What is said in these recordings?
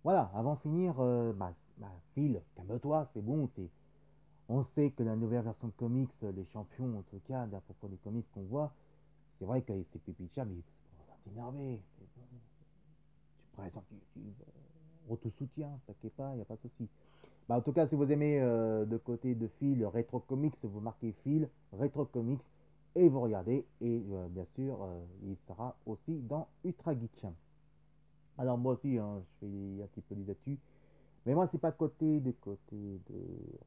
Voilà, avant de finir, Phil, calme-toi, c'est bon, on sait que la nouvelle version de comics, les champions, en tout cas, à propos des comics qu'on voit, c'est vrai que c'est Pipicha, mais c'est pour ça t'énerver, c'est bon, tu présentes YouTube, on te soutient, t'inquiète pas, il n'y a pas de souci. En tout cas, si vous aimez de côté de Phil, Retro Comics, vous marquez Phil, Retro Comics, et vous regardez, et bien sûr, il sera aussi dans Ultra Geek. Alors moi aussi, hein, je fais un petit peu des actus. Mais moi, c'est pas côté de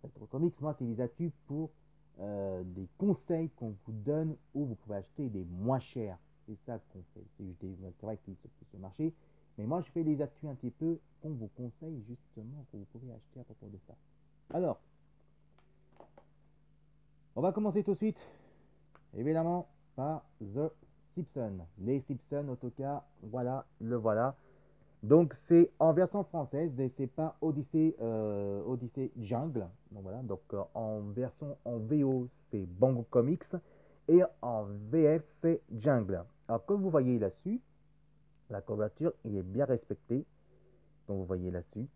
Retro Comics. Moi, c'est des actus pour des conseils qu'on vous donne où vous pouvez acheter des moins chers. C'est ça qu'on fait. C'est vrai qu'ils se poussent le marché. Mais moi, je fais des actus un petit peu qu'on vous conseille justement, que vous pouvez acheter à propos de ça. Alors, on va commencer tout de suite, évidemment, par The Simpsons. Les Simpsons, en tout cas, voilà, le voilà. Donc c'est en version française, et c'est pas Odyssey Jungle. Donc voilà, donc en version en VO c'est Bongo Comics et en VF c'est Jungle. Alors comme vous voyez là-dessus, la couverture il est bien respecté, comme vous voyez là-dessus.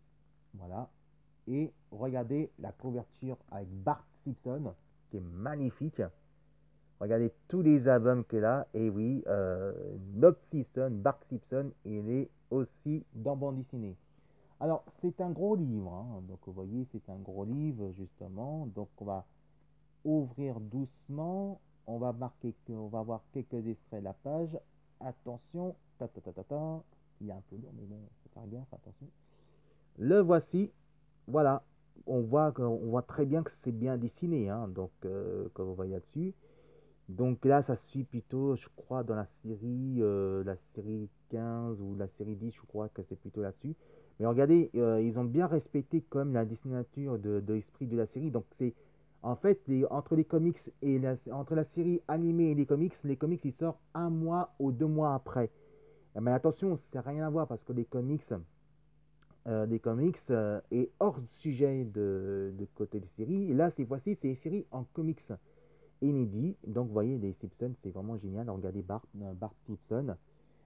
Voilà. Et regardez la couverture avec Bart Simpson qui est magnifique. Regardez tous les albums qu'il a. Et oui, Bob Simpson, Bart Simpson, il est aussi dans bande dessinée. Alors, c'est un gros livre, hein. Donc, vous voyez, c'est un gros livre, justement. Donc, on va ouvrir doucement. On va marquer on va voir quelques extraits de la page. Attention, ta, ta, ta, ta, ta. Il est un peu lourd, mais bon, faut faire gaffe, attention. Le voici. Voilà. On voit très bien que c'est bien dessiné, hein. Donc, comme vous voyez là-dessus. Donc là, ça suit plutôt, je crois, dans la série 15 ou la série 10, je crois que c'est plutôt là-dessus. Mais regardez, ils ont bien respecté comme la dessinature de l'esprit de la série. Donc c'est en fait entre les comics et entre la série animée et les comics ils sortent un mois ou 2 mois après. Mais attention, ça n'a rien à voir parce que les comics est hors sujet de côté des séries. Et là, cette fois-ci, c'est les séries en comics inédit. Donc, vous voyez, les Simpsons, c'est vraiment génial. Regardez Bart Simpson.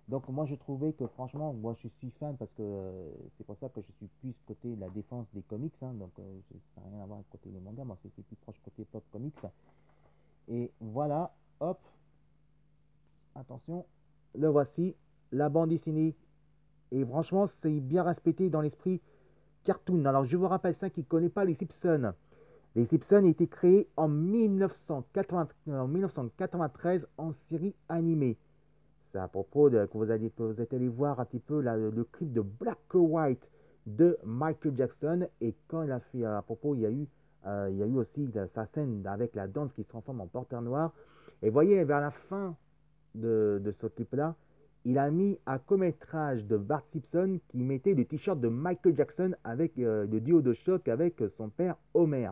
Donc, moi, je trouvais que franchement, moi, je suis fan parce que c'est pour ça que je suis plus côté la défense des comics. Hein. Donc, ça n'a rien à voir avec côté les mangas. Moi, c'est plus proche côté pop comics. Et voilà, hop, attention, le voici, la bande dessinée. Et franchement, c'est bien respecté dans l'esprit cartoon. Alors, je vous rappelle ça qui ne connaît pas les Simpsons. Les Simpsons étaient créés en 1993 en série animée. C'est à propos de que vous êtes allé voir un petit peu le clip de Black or White de Michael Jackson. Et quand il a fait à propos, il y a eu aussi sa scène avec la danse qui se transforme en porteur noir. Et voyez, vers la fin de ce clip-là, il a mis un court-métrage de Bart Simpson qui mettait le t-shirt de Michael Jackson avec le duo de choc avec son père Homer.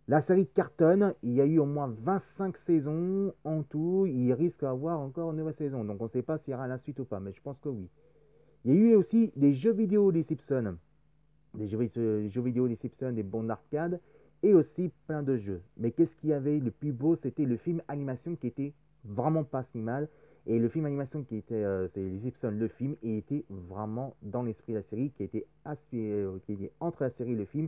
La série cartonne, il y a eu au moins 25 saisons en tout, il risque d'avoir encore une nouvelle saison, donc on ne sait pas s'il y aura la suite ou pas, mais je pense que oui. Il y a eu aussi des jeux vidéo des Simpsons, des jeux vidéo des Simpsons, des bons arcades, et aussi plein de jeux. Mais qu'est-ce qu'il y avait le plus beau, c'était le film animation qui était vraiment pas si mal, et le film animation qui était, c'est les Simpsons, le film, il était vraiment dans l'esprit de la série, qui était entre la série et le film,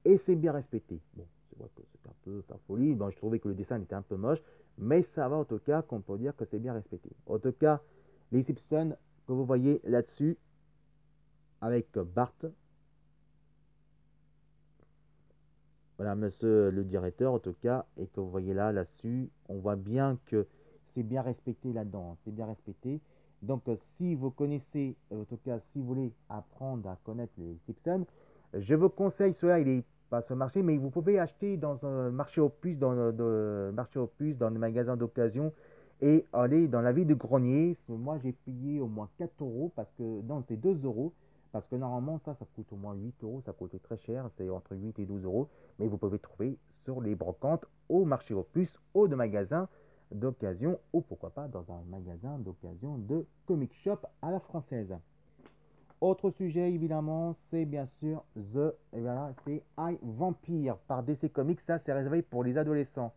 et c'est bien respecté. Bon, c'est vrai que c'est un peu par folie. Bon, je trouvais que le dessin était un peu moche, mais ça va en tout cas qu'on peut dire que c'est bien respecté. En tout cas, les Simpsons que vous voyez là-dessus avec Bart, voilà, monsieur le directeur en tout cas, et que vous voyez là-dessus, on voit bien que c'est bien respecté là-dedans, hein, c'est bien respecté. Donc, si vous connaissez, en tout cas, si vous voulez apprendre à connaître les Simpsons, je vous conseille, cela il est pas sur le marché, mais vous pouvez acheter dans un marché aux puces, marché aux puces, dans le magasin d'occasion, et aller dans la ville de Grenier. Moi, j'ai payé au moins 4 euros, parce que, non, c'est 2 euros, parce que normalement, ça coûte au moins 8 euros, ça coûtait très cher, c'est entre 8 et 12 euros, mais vous pouvez trouver sur les brocantes, au marché aux puces, ou de magasins d'occasion, ou pourquoi pas dans un magasin d'occasion de comic shop à la française. Autre sujet évidemment, c'est bien sûr et voilà, c'est I Vampire par DC Comics. Ça, c'est réservé pour les adolescents.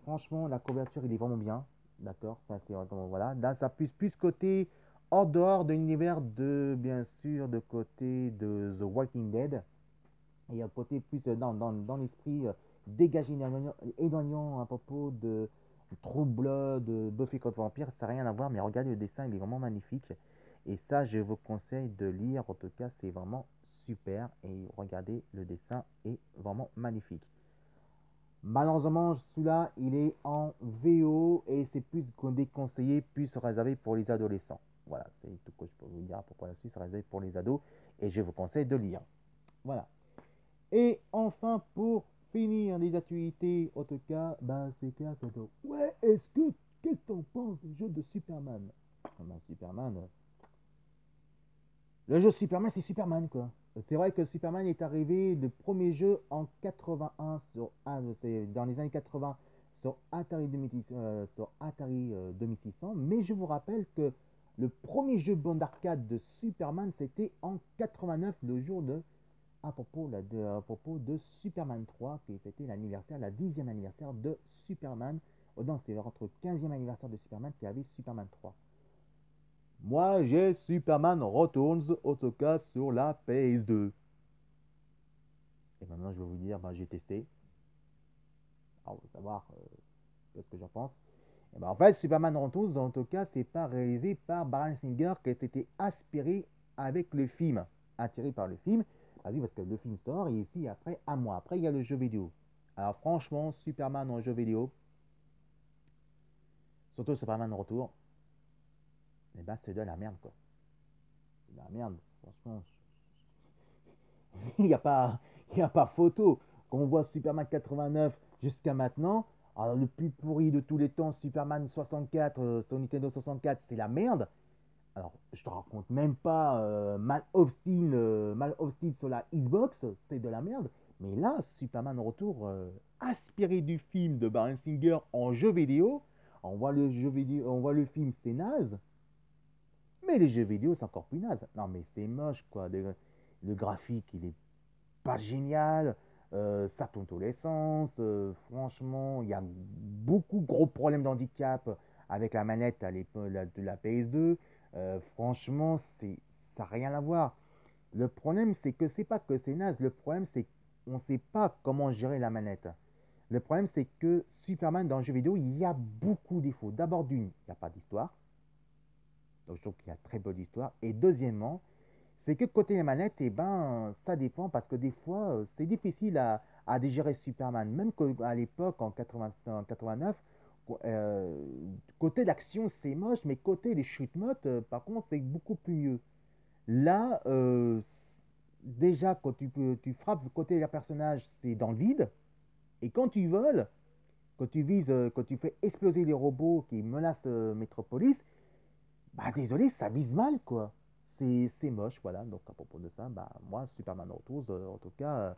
Franchement, la couverture, il est vraiment bien. D'accord, ça c'est vraiment voilà. Là, ça plus côté en dehors de l'univers de, bien sûr, de côté de The Walking Dead, et un côté plus dans l'esprit dégagé, éloignant à propos de True Blood, de Buffy contre Vampire, ça n'a rien à voir, mais regardez le dessin, il est vraiment magnifique. Et ça, je vous conseille de lire, en tout cas, c'est vraiment super. Et regardez, le dessin est vraiment magnifique. Malheureusement, celui-là, il est en VO et c'est plus déconseillé, plus réservé pour les adolescents. Voilà, c'est tout ce que je peux vous dire. Pourquoi la Suisse est réservé pour les ados et je vous conseille de lire. Voilà. Et enfin, pour finir les actualités, en tout cas, ben, c'est clair que ouais, qu'est-ce que t'en penses du jeu de Superman? Ben, Superman, le jeu Superman, c'est Superman, quoi. C'est vrai que Superman est arrivé, le premier jeu en 81 c'est dans les années 80 sur Atari 2600, mais je vous rappelle que le premier jeu bande d'arcade de Superman, c'était en 89, le jour de à propos de Superman 3, qui fêtait l'anniversaire, la 10e anniversaire de Superman. Oh non, c'est entre 15e anniversaire de Superman qui avait Superman 3. Moi, j'ai Superman Returns, en tout cas sur la PS2. Et maintenant, je vais vous dire, ben, j'ai testé. Alors, vous savoir ce que j'en pense. Et ben, en fait, Superman Returns, en tout cas, c'est pas réalisé par Bryan Singer, qui a été aspiré avec le film, attiré par le film. Vas-y, parce que le film sort, et ici, après, un mois après, il y a le jeu vidéo. Alors, franchement, Superman en jeu vidéo, surtout Superman Retour, eh ben, c'est de la merde, quoi. C'est de la merde, franchement. Il n'y a pas, il y a pas photo. Quand on voit Superman 89 jusqu'à maintenant, alors le plus pourri de tous les temps, Superman 64 sur Nintendo 64, c'est la merde. Alors, je te raconte même pas Man of Steel sur la Xbox, c'est de la merde. Mais là, Superman Retour, aspiré du film de Bryan Singer en jeu vidéo, on voit le jeu vidéo, on voit le film, c'est naze. Mais les jeux vidéo, c'est encore plus naze. Non, mais c'est moche, quoi. Le graphique, il est pas génial. Ça tourne tous les sens. Franchement, il y a beaucoup de gros problèmes d'handicap avec la manette à de la PS2. Franchement, ça n'a rien à voir. Le problème, c'est que c'est pas que c'est naze. Le problème, c'est qu'on ne sait pas comment gérer la manette. Le problème, c'est que Superman dans le jeu vidéo, il y a beaucoup de défauts. D'abord, d'une, il n'y a pas d'histoire. Donc, je trouve qu'il y a très peu d'histoire. Et deuxièmement, c'est que côté les manettes, eh ben, ça dépend parce que des fois, c'est difficile à digérer Superman. Même qu'à l'époque, en 89, côté l'action, c'est moche, mais côté les shoot modes, par contre, c'est beaucoup plus mieux. Là, déjà, quand tu frappes côté le personnage, c'est dans le vide. Et quand tu voles, quand tu vises, quand tu fais exploser les robots qui menacent Metropolis, bah désolé, ça vise mal, quoi. C'est moche, voilà. Donc à propos de ça, bah moi, Superman Returns, en tout cas,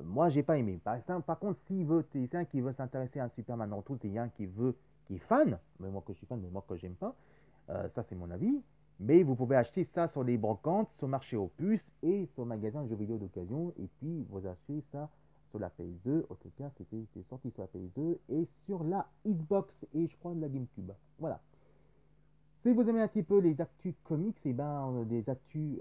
moi, j'ai pas aimé. Par contre, s'il veut, c'est un qui veut s'intéresser à Superman Returns, c'est un qui veut, qui est fan, mais moi que je suis fan, mais moi que j'aime pas, ça c'est mon avis. Mais vous pouvez acheter ça sur les brocantes, sur le marché aux puces et sur le magasin de jeux vidéo d'occasion. Et puis vous achetez ça sur la PS2. En tout cas, c'est sorti sur la PS2 et sur la Xbox et je crois de la GameCube. Voilà. Si vous aimez un petit peu les actus comics, et ben les actus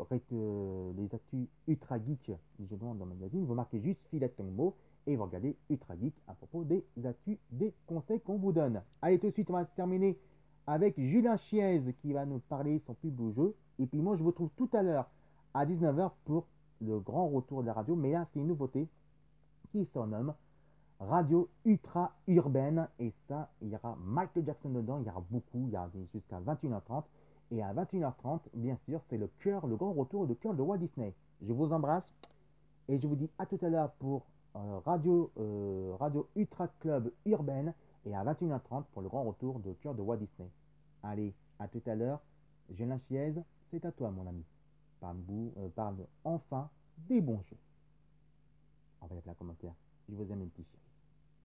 Ultra Geek, je demande dans le magazine, vous marquez juste Filet Tombo et vous regardez Ultra Geek à propos des actus, des conseils qu'on vous donne. Allez, tout de suite, on va terminer avec Julien Chiez qui va nous parler de son plus beau jeu. Et puis moi, je vous retrouve tout à l'heure à 19h pour le grand retour de la radio. Mais là, c'est une nouveauté qui se nomme radio ultra urbaine. Et ça, il y aura Michael Jackson dedans. Il y aura beaucoup. Il y aura jusqu'à 21h30. Et à 21h30, bien sûr, c'est le grand retour de cœur de Walt Disney. Je vous embrasse et je vous dis à tout à l'heure pour Radio Ultra Club Urbaine et à 21h30 pour le grand retour de cœur de Walt Disney. Allez, à tout à l'heure. Gélin Chiez, c'est à toi, mon ami. Parle enfin des bons jeux. Envoyez plein de commentaires. Je vous aime, les petits chiens.